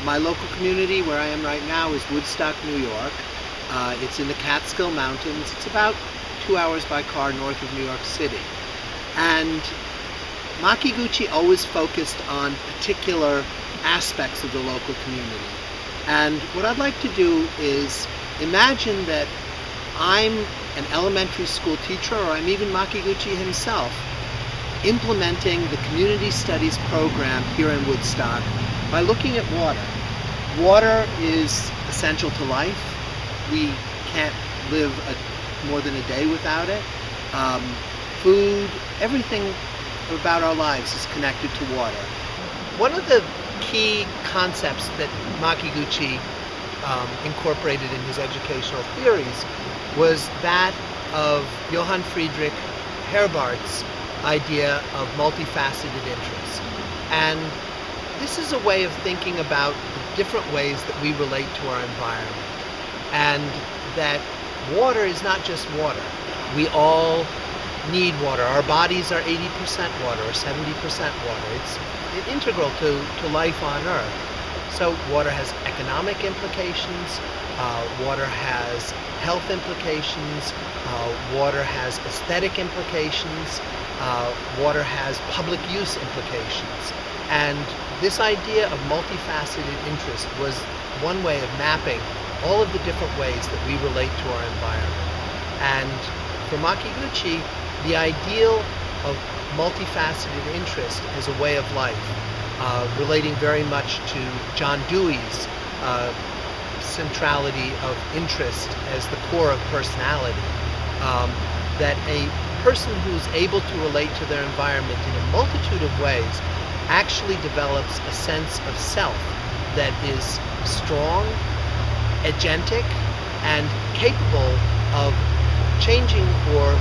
My local community where I am right now is Woodstock, New York. It's in the Catskill Mountains. It's about 2 hours by car north of New York City. And makiguchi always focused on particular aspects of the local community. And what I'd like to do is imagine that I'm an elementary school teacher, or I'm even Makiguchi himself, implementing the community studies program here in Woodstock by looking at water. Water is essential to life. We can't live more than a day without it. Food, everything about our lives is connected to water. One of the key concepts that Makiguchi incorporated in his educational theories was that of Johann Friedrich Herbart's idea of multifaceted interest. And this is a way of thinking about the different ways that we relate to our environment, and that water is not just water. We all need water. Our bodies are 80% water or 70% water. It's integral to life on Earth. So water has economic implications, water has health implications, water has aesthetic implications, water has public use implications. And this idea of multifaceted interest was one way of mapping all of the different ways that we relate to our environment. And for Makiguchi, the ideal of multifaceted interest as a way of life, relating very much to John Dewey's centrality of interest as the core of personality, that a person who's able to relate to their environment in a multitude of ways actually develops a sense of self that is strong, agentic, and capable of changing or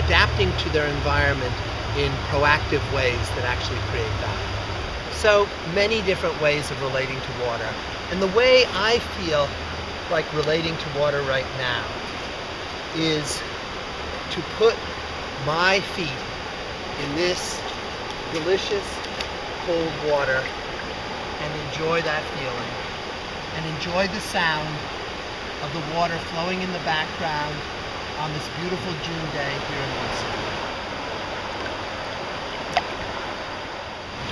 adapting to their environment in proactive ways that actually create value. So many different ways of relating to water. And the way I feel like relating to water right now is to put my feet in this delicious cold water and enjoy that feeling, and enjoy the sound of the water flowing in the background on this beautiful June day here in Woodstock.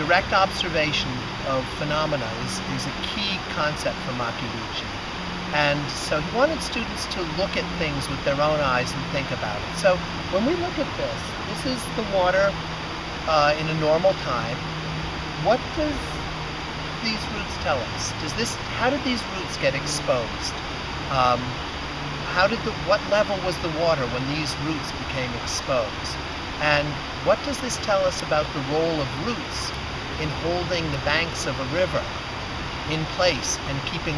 Direct observation of phenomena is a key concept for Makiguchi. And so he wanted students to look at things with their own eyes and think about it. So when we look at this is the water in a normal time. What does these roots tell us? How did these roots get exposed? What level was the water when these roots became exposed? And what does this tell us about the role of roots in holding the banks of a river in place and keeping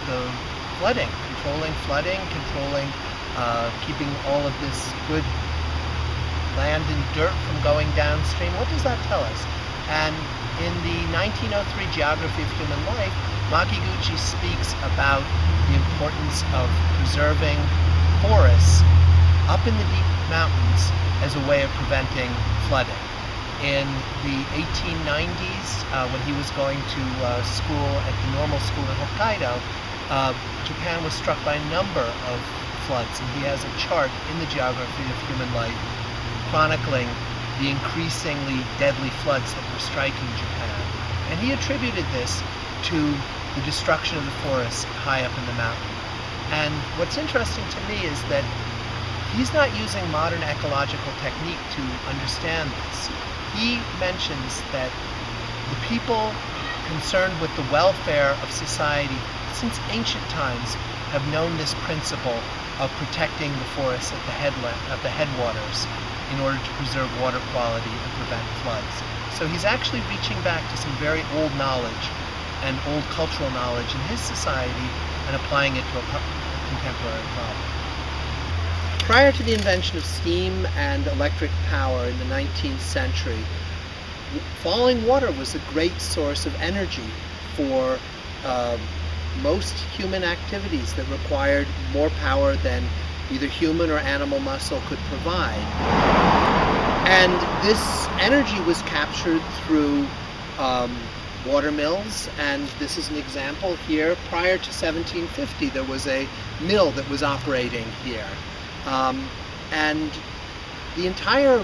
the flooding, keeping all of this good land and dirt from going downstream? What does that tell us? And in the 1903 Geography of Human Life, Makiguchi speaks about the importance of preserving forests up in the deep mountains as a way of preventing flooding. In the 1890s, when he was going to school at the normal school in Hokkaido, Japan was struck by a number of floods, and he has a chart in the Geography of Human Life chronicling the increasingly deadly floods that were striking Japan. And he attributed this to the destruction of the forests high up in the mountain. And what's interesting to me is that he's not using modern ecological technique to understand this. He mentions that the people concerned with the welfare of society since ancient times have known this principle of protecting the forests at the headwaters in order to preserve water quality and prevent floods. So he's actually reaching back to some very old knowledge and old cultural knowledge in his society and applying it to a contemporary problem. Prior to the invention of steam and electric power in the 19th century, falling water was a great source of energy for most human activities that required more power than either human or animal muscle could provide. And this energy was captured through water mills, and this is an example here. Prior to 1750, there was a mill that was operating here. And the entire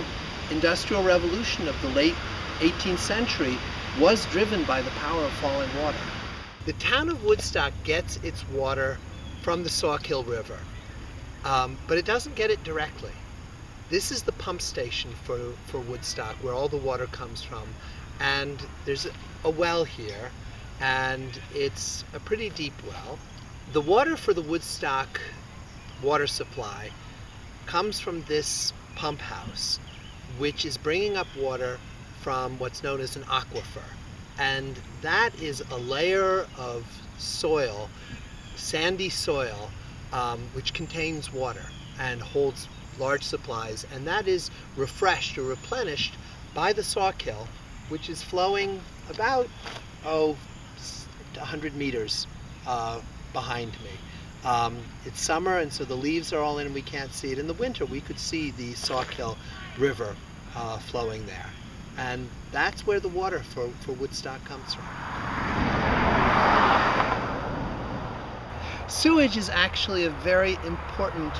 industrial revolution of the late 18th century was driven by the power of falling water. The town of Woodstock gets its water from the Sawkill River, but it doesn't get it directly. This is the pump station for Woodstock, where all the water comes from. And there's a well here, and it's a pretty deep well. The water for the Woodstock water supply comes from this pump house, which is bringing up water from what's known as an aquifer. And that is a layer of soil, sandy soil, which contains water and holds large supplies, and that is refreshed or replenished by the Sawkill, which is flowing about 100 meters behind me. It's summer, and so the leaves are all in and we can't see it. In the winter we could see the Sawkill River flowing there, and that's where the water for Woodstock comes from. Sewage is actually a very important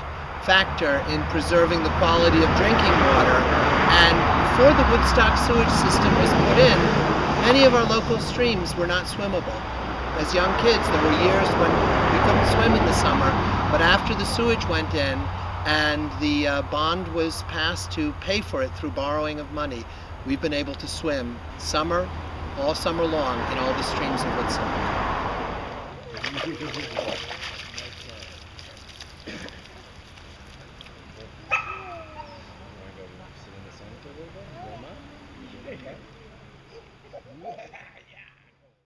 factor in preserving the quality of drinking water, and before the Woodstock sewage system was put in, many of our local streams were not swimmable. As young kids, there were years when we couldn't swim in the summer, but after the sewage went in and the bond was passed to pay for it through borrowing of money, we've been able to swim all summer long in all the streams of Woodstock.